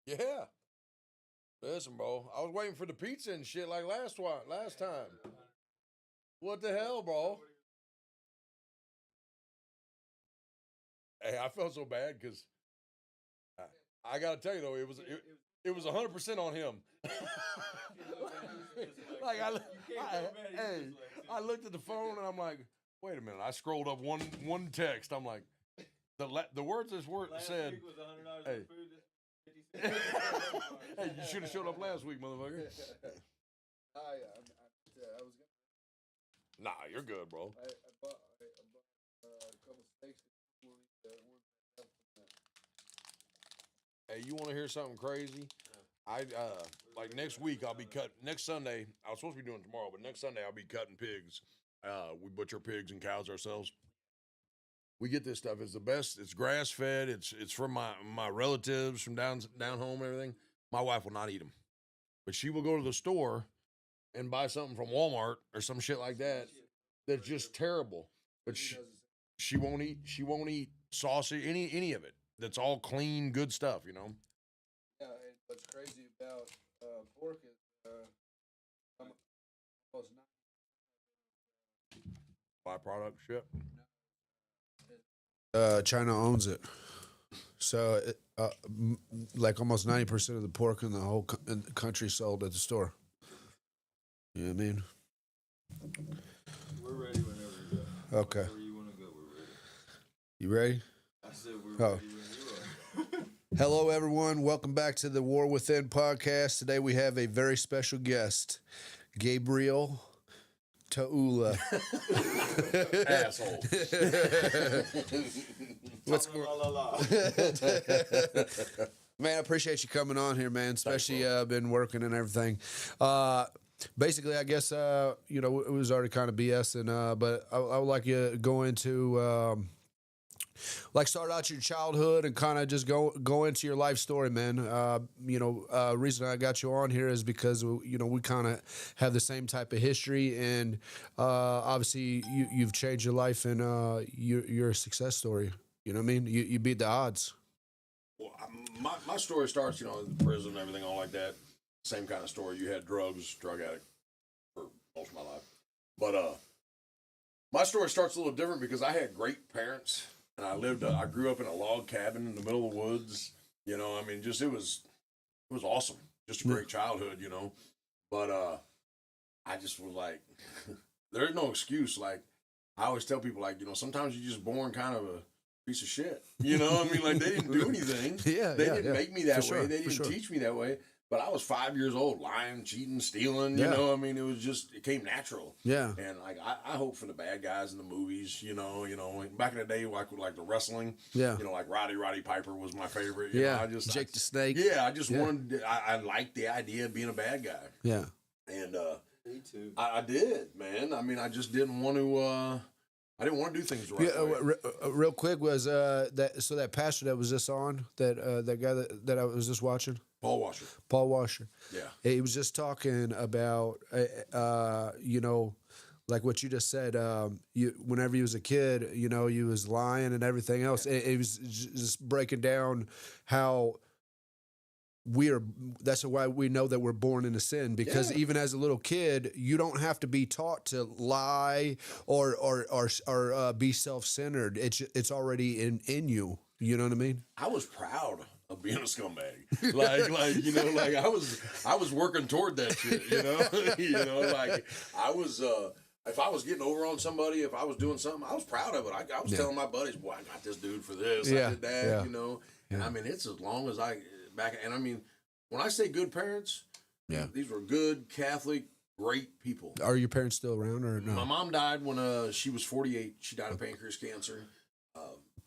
Yeah. Listen, bro. I was waiting for the pizza and shit like last time. What the hell, bro? Hey, I felt so bad because I gotta tell you though, it was 100% on him. like hey, I looked at the phone and I'm like, wait a minute. I scrolled up one text. I'm like, the words this word said. Hey, hey, you should have showed up last week, motherfucker. I was gonna. Nah, you're good, bro. I bought a couple steaks. Hey, you want to hear something crazy? I like next week I'll be cut. Next Sunday I was supposed to be doing it tomorrow, but next Sunday I'll be cutting pigs. We butcher pigs and cows ourselves. We get this stuff. It's the best. It's grass fed. It's from my relatives from down home and everything. My wife will not eat them, but she will go to the store and buy something from Walmart or some shit like that. That's just terrible. But she won't eat sausage any of it. That's all clean, good stuff. You know. Yeah, and what's crazy about pork is almost Byproduct shit. China owns it, so like almost 90% of the pork in the whole country sold at the store. You know what I mean? We're ready whenever you go. Okay. Wherever you want to go, we're ready. You ready? I said we're ready when you are. Hello, everyone. Welcome back to the War Within podcast. Today we have a very special guest, Gabriel Taula. Asshole. What's going on? Man, I appreciate you coming on here, man. Especially been working and everything. Basically, I guess it was already kind of BSing, but I would like you to go into start out your childhood and kind of just go into your life story, man. Reason I got you on here is because we kind of have the same type of history, and obviously you've changed your life, and you're a success story. You know what I mean? You beat the odds. Well, my story starts, in prison and everything, all like that. Same kind of story. You had drug addict for most of my life. But my story starts a little different because I had great parents, and I grew up in a log cabin in the middle of the woods. It was awesome. Just a great childhood, But I just was like, there's no excuse. Like, I always tell people, like, sometimes you're just born kind of a piece of shit. They didn't do anything. They didn't make me that way. They didn't teach me that way. But I was 5 years old, lying, cheating, stealing. It came natural. Yeah. And like I hope for the bad guys in the movies. Back in the day, like the wrestling. Yeah. Like Roddy Piper was my favorite. Jake the Snake. Yeah, I just wanted. I liked the idea of being a bad guy. Yeah. And Me too. I did, man. I just didn't want to. I didn't want to do things right. Real quick, was that pastor that was just on that guy that I was just watching, Paul Washer. Yeah, he was just talking about like what you just said. Whenever he was a kid, he was lying and everything else. Yeah. It was just breaking down how that's why we know that we're born into sin, because even as a little kid, you don't have to be taught to lie or be self-centered. It's already in you. You know what I mean? I was proud of being a scumbag. I was working toward that shit, I was if I was getting over on somebody, if I was doing something, I was proud of it. I was telling my buddies, boy, I got this dude for this. I did that, And it's as long as when I say good parents, these were good Catholic, great people. Are your parents still around or no? My mom died when she was 48. She died of pancreas cancer.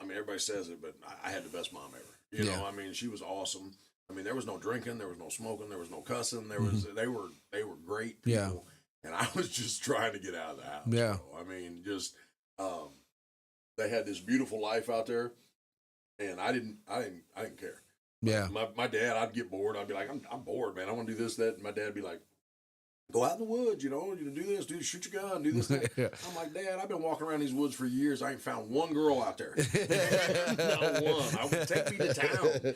Everybody says it, but I had the best mom ever. She was awesome. There was no drinking, there was no smoking, there was no cussing. They were great people, and I was just trying to get out of the house. Yeah, they had this beautiful life out there, and I didn't care. Yeah, my dad, I'd get bored. I'd be like, I'm bored, man. I want to do this, that. And my dad'd be like, go out in the woods, you do this, shoot your gun, do this. That. Yeah. I'm like, Dad, I've been walking around these woods for years. I ain't found one girl out there. Not one. I would take me to town.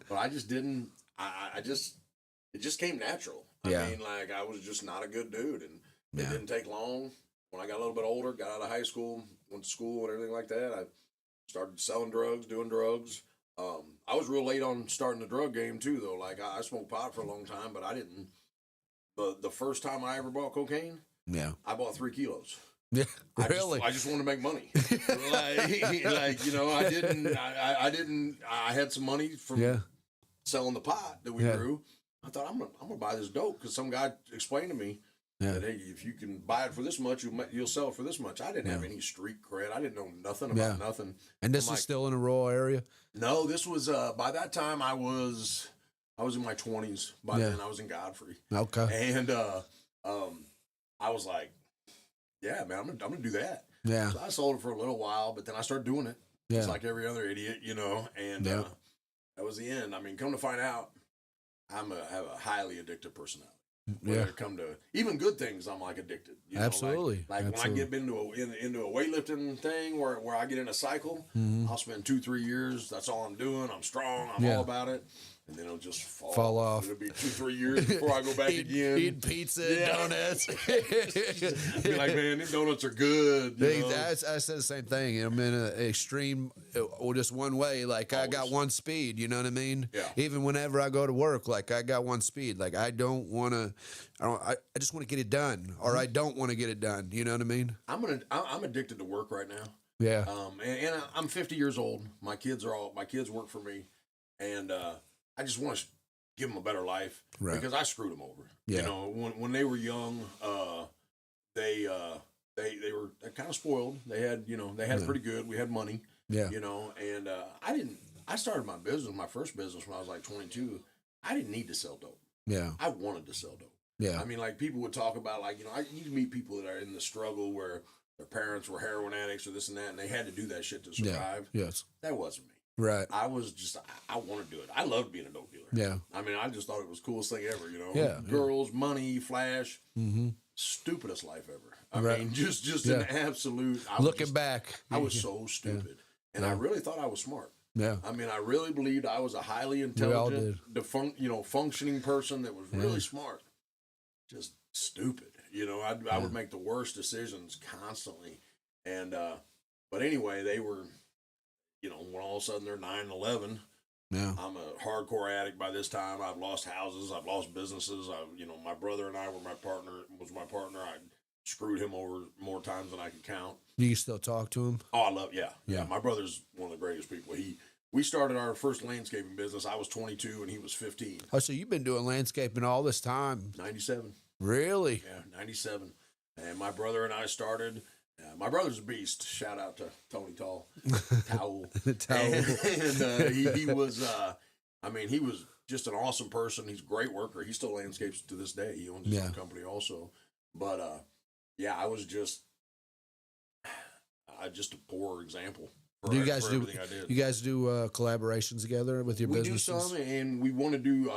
But I just didn't. It just came natural. I mean, like, I was just not a good dude. And it didn't take long. When I got a little bit older, got out of high school, went to school and everything like that, I started selling drugs, doing drugs. I was real late on starting the drug game, too, though. Like, I smoked pot for a long time, but I didn't. The first time I ever bought cocaine, I bought 3 kilos. Yeah, really? I just wanted to make money. I had some money from selling the pot that we grew. I thought, I'm gonna buy this dope because some guy explained to me that, hey, if you can buy it for this much, you'll sell it for this much. I didn't have any street cred. I didn't know nothing about nothing. And this is still in a rural area? No, this was, by that time I was in my 20s. By then I was in Godfrey. Okay. And I was like, yeah, man, I'm gonna do that. Yeah. So I sold it for a little while, but then I started doing it. Just like every other idiot, and that was the end. I mean, come to find out, I have a highly addictive personality. When it come to even good things, I'm like addicted. Absolutely. Like when I get into a weightlifting thing where I get in a cycle, I'll spend 2-3 years. That's all I'm doing. I'm strong. I'm all about it. And then it'll just fall off. It'll be 2-3 years before I go back again. Eat pizza, donuts. Be like, man, these donuts are good. I said the same thing. I'm in an extreme, or just one way. Like I got one speed. You know what I mean? Yeah. Even whenever I go to work, like I got one speed. Like I don't want to. I just want to get it done, or I don't want to get it done. You know what I mean? I'm addicted to work right now. Yeah. And I'm 50 years old. My kids work for me, and I just want to give them a better life because I screwed them over. Yeah. When they were young, they were kind of spoiled. They had it pretty good. We had money. Yeah. And I started my first business when I was like 22. I didn't need to sell dope. Yeah. I wanted to sell dope. Yeah. I mean, like people would talk about you meet people that are in the struggle where their parents were heroin addicts or this and that, and they had to do that shit to survive. Yeah. Yes. That wasn't me. Right. I was just, I want to do it. I loved being a dope dealer. Yeah. I mean, I just thought it was the coolest thing ever, Yeah. Girls, money, flash. Stupidest life ever. I mean, just an absolute. Looking back. I was so stupid. And I really thought I was smart. Yeah. I mean, I really believed I was a highly intelligent, functioning person that was really smart. Just stupid. I would make the worst decisions constantly. And, but anyway, they were, when all of a sudden they're 9-11, I'm a hardcore addict by this time. I've lost houses. I've lost businesses. My brother and I was my partner. I screwed him over more times than I could count. Do you still talk to him? Oh, yeah. My brother's one of the greatest people. We started our first landscaping business. I was 22 and he was 15. Oh, so you've been doing landscaping all this time? 97. Really? Yeah, 97. And my brother and I started. My brother's a beast. Shout out to Tony Towel. And he was, he was just an awesome person. He's a great worker. He still landscapes to this day. He owns his own company also. But, I was just a poor example. Do you guys do? You guys do collaborations together with your businesses? We do some, and we want to do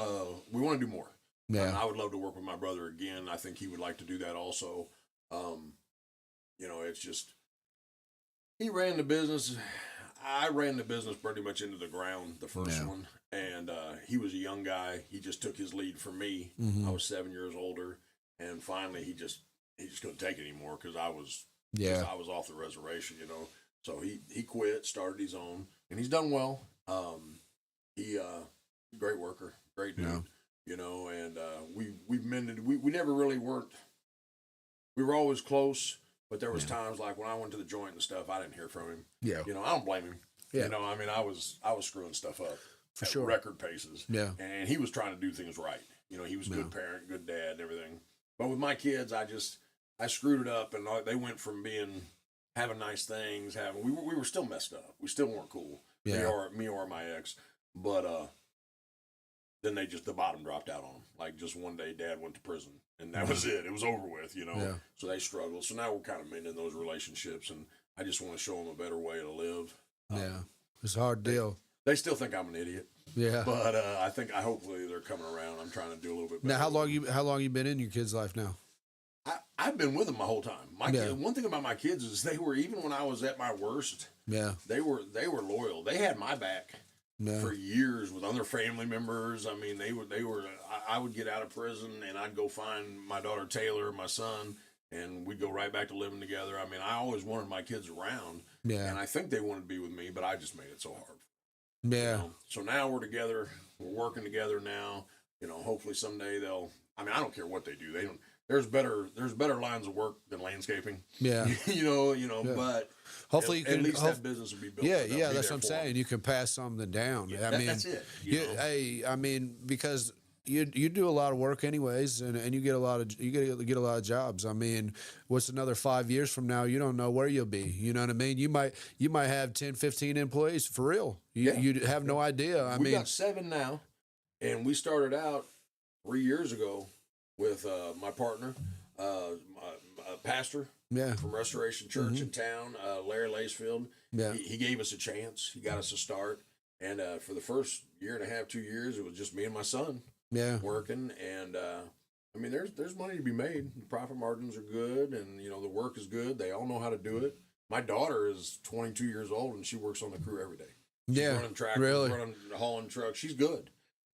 more. Yeah, I would love to work with my brother again. I think he would like to do that also. It's just he ran the business. I ran the business pretty much into the ground, the first one, and he was a young guy. He just took his lead from me. I was 7 years older, and finally he just couldn't take it anymore because I was off the reservation, So he quit, started his own, and he's done well. Great worker, great dude, and we've mended. We never really weren't. We were always close, but there was times like when I went to the joint and stuff, I didn't hear from him. Yeah, I don't blame him. Yeah, I was screwing stuff up for sure, record paces. Yeah, and he was trying to do things right. He was a good parent, good dad, and everything. But with my kids, I screwed it up, and they went from having nice things, we were still messed up. We still weren't cool. Yeah. Me or my ex. But then the bottom dropped out on them. Like just one day Dad went to prison and that was it. It was over with, Yeah. So they struggled. So now we're kind of mending those relationships, and I just want to show them a better way to live. Yeah. It's a hard deal. They still think I'm an idiot. Yeah. But hopefully they're coming around. I'm trying to do a little bit better. Now, how long you been in your kid's life now? I've been with them my whole time. Yeah. One thing about my kids is they were, even when I was at my worst, Yeah. they were loyal. They had my back Yeah. for years with other family members. I mean, they were. I would get out of prison and I'd go find my daughter Taylor, my son, and we'd go right back to living together. I mean, I always wanted my kids around. Yeah. And I think they wanted to be with me, but I just made it so hard. Yeah. You know? So now we're together. We're working together now. You know, hopefully someday they'll. I mean, I don't care what they do. They don't. There's better lines of work than landscaping. Yeah. you know. Yeah. But hopefully you can at least that business will be built. Yeah, They'll yeah, be that's there what I'm for saying. them. You can pass something down. Yeah, I mean, that's it. You know? Hey, I mean, because you do a lot of work anyways, and you get a lot of jobs. I mean, what's another 5 years from now? You don't know where you'll be. You know what I mean? You might have 10, 15 employees for real. You have no idea. We got 7 now, and we started out 3 years ago with my partner, my pastor. Yeah. From Restoration Church in town, Larry Lacefield. Yeah. He gave us a chance. He got us a start. And for the first year and a half, 2 years, it was just me and my son working. And I mean, there's money to be made. The profit margins are good, and you know the work is good. They all know how to do it. My daughter is 22 years old, and she works on the crew every day. She's running tractors, hauling trucks. She's good,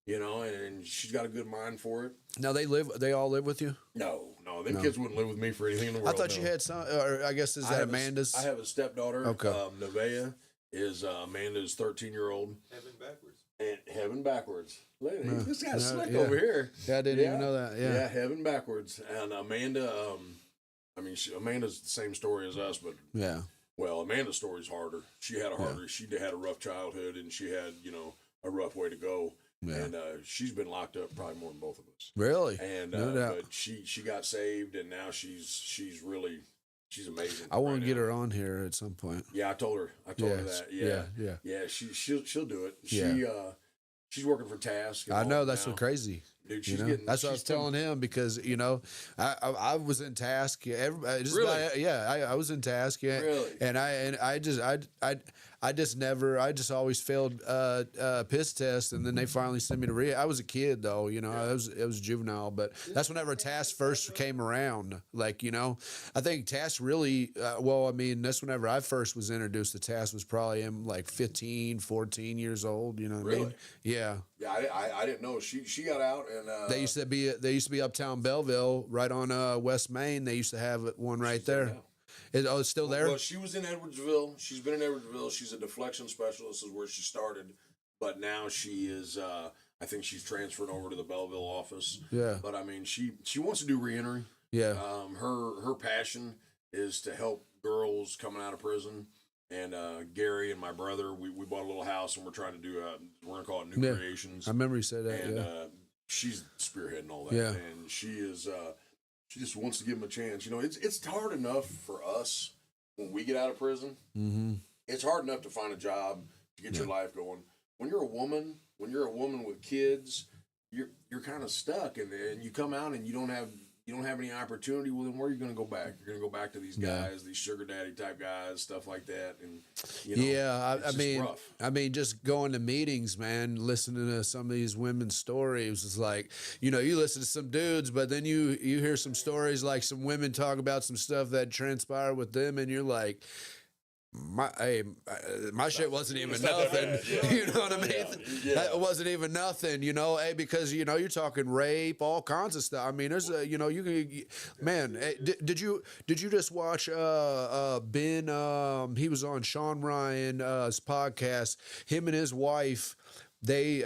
you know, and she's got a good mind for it. Now they all live with you? No, them kids wouldn't live with me for anything in the world. I thought you had some, or I guess is that Amanda's? I have a stepdaughter. Okay. Nevaeh is Amanda's 13-year-old. Heaven backwards. Look, this guy's slick over here. Yeah, I didn't even know that. Yeah, heaven backwards. And Amanda, Amanda's the same story as us, but well, Amanda's story's harder. She had a harder. She had a rough childhood, and she had a rough way to go. Yeah. And she's been locked up probably more than both of us. Really? And but she got saved, and now she's amazing. I want to get her on here at some point. Yeah, I told her that. Yeah. She'll do it. She's working for Task. I know, that's so crazy. Dude, she's that's what I was telling him, because I was in Task. Everybody, Really? I was in Task. Yeah, really. And I just always failed piss test, and then they finally sent me to rehab. I was a kid though, it was juvenile, but that's whenever Task first came around. Like, I think Task really that's whenever I first was introduced to Task, was probably in like 15, 14 years old. You know what I mean? Yeah. Yeah, I didn't know she got out, and they used to be uptown Belleville, right on West Main. They used to have one right there. It's still there? Well, she was in Edwardsville. She's been in Edwardsville. She's a deflection specialist, is where she started. But now she is, I think she's transferred over to the Belleville office. Yeah. But, I mean, she wants to do reentry. Yeah. Her passion is to help girls coming out of prison. And Gary and my brother, we bought a little house, and we're trying to do, we're going to call it New Creations. I remember you said that, and, she's spearheading all that. Yeah. And she is... she just wants to give them a chance. It's hard enough for us when we get out of prison. Mm-hmm. It's hard enough to find a job to get your life going. When you're a woman with kids, you're kind of stuck, and then you come out and you don't have any opportunity. Well, then where are you going to go back? You're going to go back to these guys, these sugar daddy type guys, stuff like that. And I mean, just going to meetings, man, listening to some of these women's stories, it's like, you listen to some dudes, but then you hear some stories, like some women talk about some stuff that transpired with them, and you're like, my shit wasn't even nothing. You know what I mean? That wasn't even nothing, because you're talking rape, all kinds of stuff. I mean, there's you can, man. Did you just watch Ben? He was on Sean Ryan's podcast. Him and his wife. They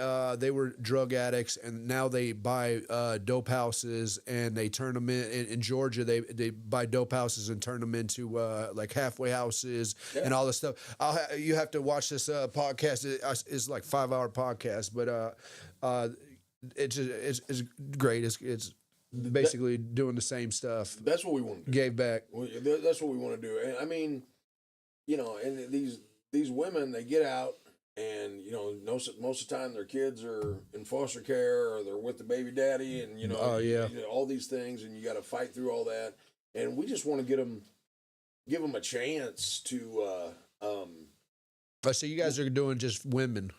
were drug addicts, and now they buy dope houses, and they turn them in Georgia. They buy dope houses and turn them into like halfway houses and all this stuff. You have to watch this podcast. It's like 5-hour podcast, but it's great. It's basically doing the same stuff. That's what we want to do. Gave back. That's what we want to do. And I mean, and these women, they get out. And, most of the time their kids are in foster care, or they're with the baby daddy, and, all these things, and you got to fight through all that. And we just want to give them a chance to. So you guys are doing just women.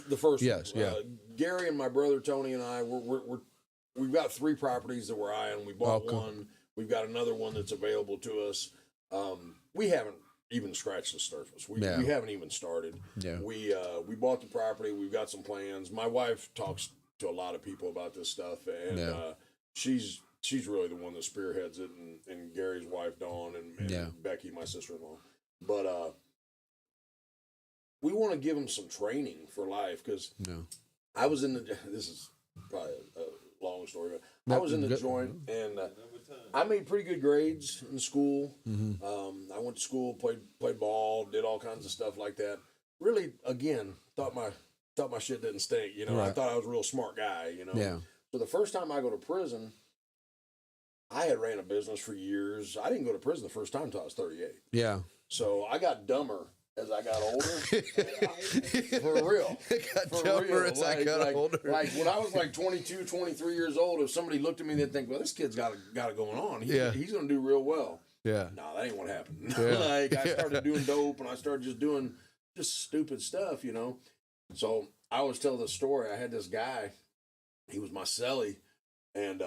The first Yes, one. yeah. Gary and my brother Tony and I, we've got 3 properties that we're eyeing. We bought Okay. one. We've got another one that's available to us. We haven't even scratched the surface. We haven't even started. Yeah. We bought the property. We've got some plans. My wife talks to a lot of people about this stuff, and she's really the one that spearheads it, and Gary's wife Dawn and Becky, my sister-in-law. But we want to give them some training for life because I was in the. This is probably a long story, but I was in the joint and I made pretty good grades in school. I went to school, played ball, did all kinds of stuff like that. Really, again, thought my shit didn't stink. You know, I thought I was a real smart guy. You know, So the first time I go to prison, I had ran a business for years. I didn't go to prison the first time until I was 38. Yeah. So I got dumber as I got older. For real. Got dumber as I got older. Like when I was like 22, 23 years old, if somebody looked at me, they'd think, well, this kid's got it going on. He's going to do real well. Yeah. No, that ain't what happened. Yeah. Like I started doing dope and I started just doing stupid stuff, you know. So I always tell this story. I had this guy, he was my cellie, and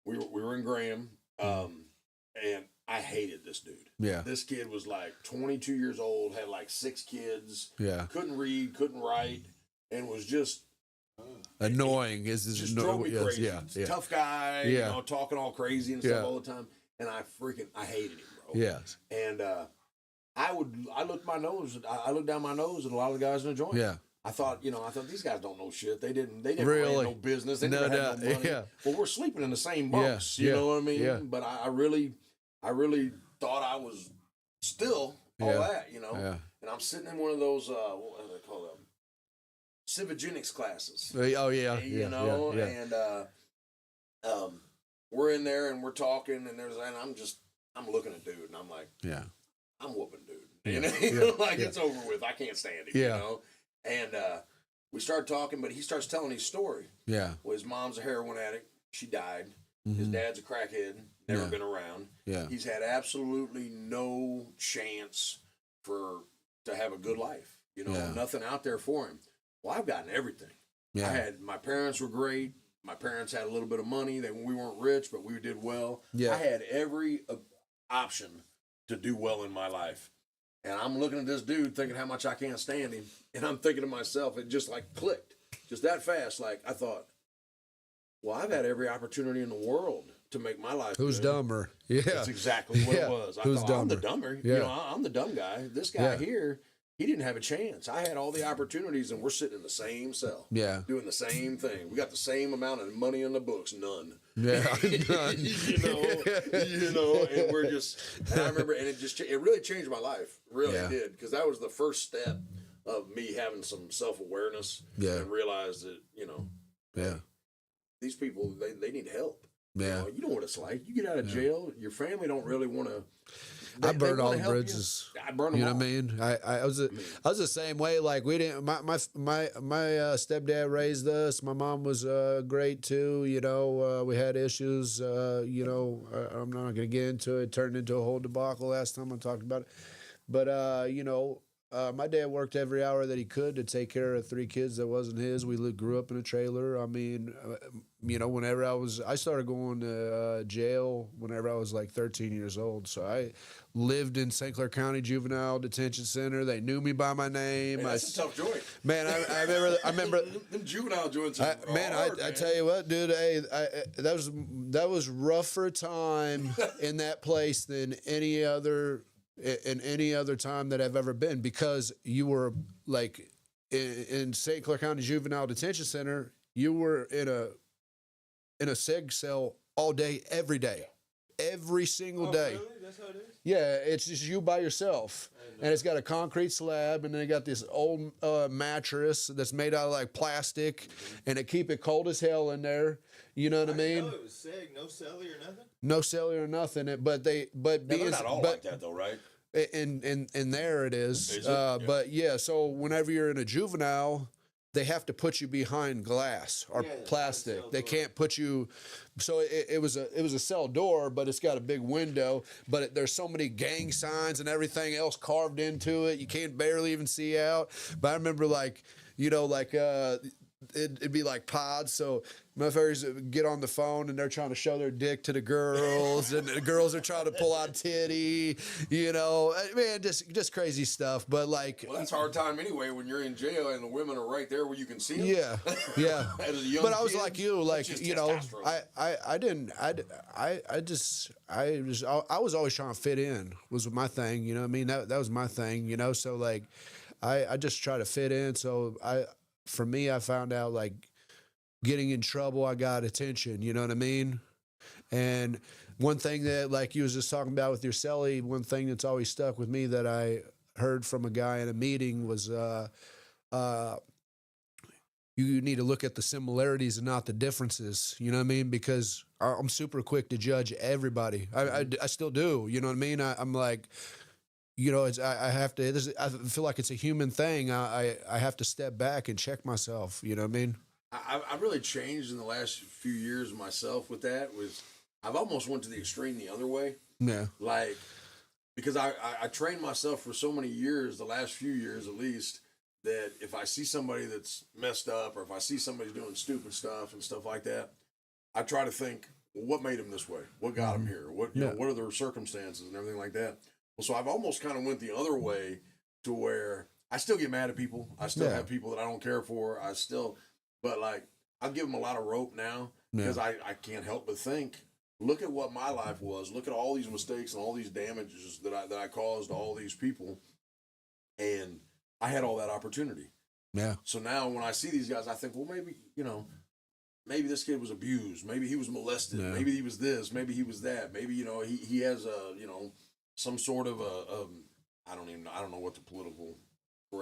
we were in Graham, and I hated this dude. Yeah. This kid was like 22 years old, had like 6 kids. Yeah. Couldn't read, couldn't write, and was just annoying. Just drove me crazy. Yeah. Tough guy, you know, talking all crazy and stuff all the time. And I hated him, bro. Yes. And I looked down my nose at a lot of the guys in the joint. Yeah. I thought these guys don't know shit. They didn't Really? run no business. They never had no money. Yeah. Well, we're sleeping in the same bunks. Yeah. You know what I mean? Yeah. But I really thought I was still all that, you know. Yeah. And I'm sitting in one of those what do they call them? Civigenics classes. Oh yeah. You know, and we're in there and we're talking and I'm looking at dude and I'm like, I'm whooping dude. You know, it's over with. I can't stand it. You know? And we start talking, but he starts telling his story. Yeah. Well, his mom's a heroin addict. She died. His dad's a crackhead. Never been around. Yeah. He's had absolutely no chance to have a good life. You know, nothing out there for him. Well, I've gotten everything. Yeah. My parents were great. My parents had a little bit of money. We weren't rich, but we did well. Yeah. I had every option to do well in my life. And I'm looking at this dude thinking how much I can't stand him. And I'm thinking to myself, it just like clicked. Just that fast. Like I thought, well, I've had every opportunity in the world to make my life Who's good. dumber? Yeah. That's exactly what it was. I thought, I'm the dumber. Yeah. You know, I'm the dumb guy. This guy here, he didn't have a chance. I had all the opportunities, and we're sitting in the same cell. Yeah. Doing the same thing. We got the same amount of money in the books. None. Yeah. None. you know, and we're just, and I remember, and it really changed my life. Really did. Because that was the first step of me having some self-awareness. Yeah. And realize that, you know. Yeah. These people, they need help. Yeah. You know what it's like. You get out of jail, your family don't really want to. I burned all the bridges. I burned them You know all. what I mean? I was the same way. Like we didn't. My stepdad raised us. My mom was great too. You know, we had issues. You know, I'm not going to get into it. It turned into a whole debacle last time I talked about it. But you know. My dad worked every hour that he could to take care of 3 kids that wasn't his. We grew up in a trailer. I mean, you know, whenever I started going to jail whenever I was like 13 years old. So I lived in St. Clair County Juvenile Detention Center. They knew me by my name. Man, that's a tough joint. Man, I remember them juvenile joints. I tell you what, dude. Hey, that was rougher time in that place than any other time that I've ever been, because you were like in St. Clair County Juvenile Detention Center, you were in a seg cell all day, every day, every single day. Really? That's how it is? Yeah, it's just you by yourself, and it's got a concrete slab, and then they got this old mattress that's made out of like plastic, and they keep it cold as hell in there. You know what I mean? No, it was seg, no celly or nothing. No celly or nothing. They're not all like that though, right? And there it is. Is it? But yeah, so whenever you're in a juvenile, they have to put you behind glass or Yeah, it's not a plastic. cell They door. can't put you. So it was a cell door, but it's got a big window. But there's so many gang signs and everything else carved into it. You can't barely even see out. But I remember it'd be like pods. So motherfuckers get on the phone and they're trying to show their dick to the girls, and the girls are trying to pull out titty. Man, just crazy stuff. But like, Well, that's a hard time anyway when you're in jail and the women are right there where you can see them. yeah. As a young But I was kid, like you, like, that's just you know, testosterone. I was always trying to fit in was my thing. You know what I mean? That was my thing, you know? So like, I just try to fit in. So for me, I found out like getting in trouble, I got attention, you know what I mean? And one thing that, like you was just talking about with your celly, one thing that's always stuck with me that I heard from a guy in a meeting was, you need to look at the similarities and not the differences. You know what I mean? Because I'm super quick to judge everybody. I still do. You know what I mean? I'm like, you know, I have to. I feel like it's a human thing. I have to step back and check myself. You know what I mean? I've really changed in the last few years myself with that. I've almost went to the extreme the other way. Yeah. Like, because I trained myself for so many years, the last few years at least, that if I see somebody that's messed up or if I see somebody doing stupid stuff and stuff like that, I try to think, well, what made him this way? What got him here? What what are their circumstances and everything like that? Well, so I've almost kind of went the other way to where I still get mad at people. I still have people that I don't care for. But like, I'll give them a lot of rope now because I can't help but think, look at what my life was. Look at all these mistakes and all these damages that I caused to all these people. And I had all that opportunity. Yeah. So now when I see these guys, I think, well, maybe, maybe this kid was abused. Maybe he was molested. Yeah. Maybe he was this. Maybe he was that. Maybe, he has some sort of I don't know what the political